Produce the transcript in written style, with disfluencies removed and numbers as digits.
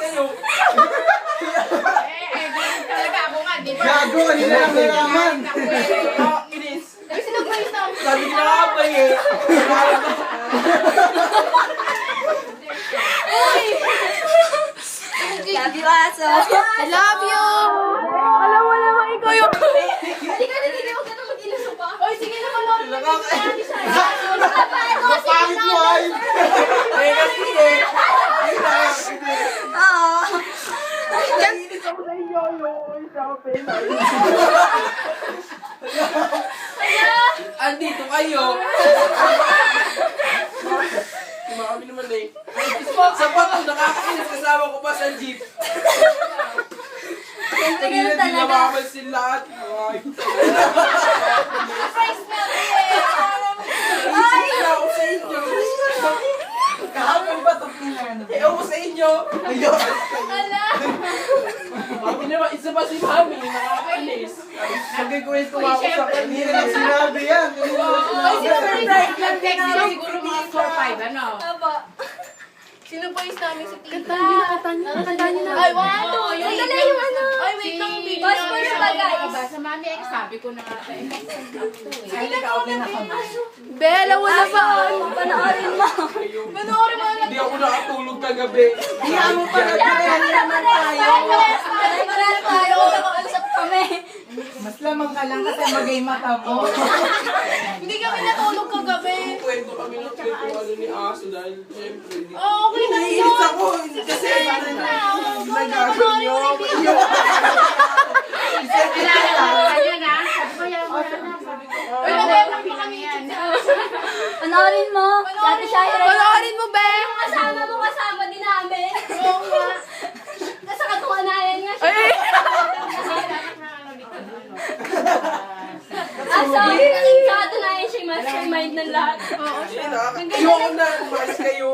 kayo. Talaga ako nga, di ba? Gago, kanina lang nalaman. Inis. Sino po yung song? Sabi ko nakakapay eh. Love you, aso. I love you! Alam mo naman ikaw yung... Hindi ka na mag-ilusok pa. Oy, sige na manood. Mapangit mo ay. Eh kasi eh. Oo. Naiinis ako sa inyo. Yung isa ko pena. Andito kayo. Diba kami naman eh. Sa bato, nakakainis kasama ko pa sa jeep. Kanina di namamansin lahat. Surprise na Ay! Ako sa inyo. Kahapon ba ito pinano? Eh, ako sa inyo. Ayun. Mami naman, isa pa si Mami, nakakainis. Nagkikwento ako sa Hindi kanina. na lang sinabi yan. Oy, sino po yung break lang text nyo? Siguro mga 4-5, ano? Aba. Sino po yung namin sa tita? Kantahan niyo na. Ay, 1, 2, Ay, dala yung ano. Ay, wait lang, video Bas na for isa ba, ko guys? iba. Sa mami, ay sabi ko na nga. Ay, okay na kami. Bella, wala pa. Panoorin mo. Manoorin mo na. Hindi ako nakatulog kagabi. Hindi mo pa nagkaroon naman tayo. Wala tayo. Nakausap kami. Mas lamang ka lang kasi magay mata mo. Hindi kami natulog kagabi. Kwento kami ng kwento ano ni Aso dahil siyempre. Oh, okay na yun. Naiinis ako kasi nagagal niyo. Uy, nag-effort pa kami yan. Panoorin mo. Si Ate Shira. Panoorin mo, be. Kasama din namin. Oo nga. Nasa katuwanayan nga siya. Ay, Sa katunayan siya yung mastermind ng lahat. Ayoko na, umalis kayo.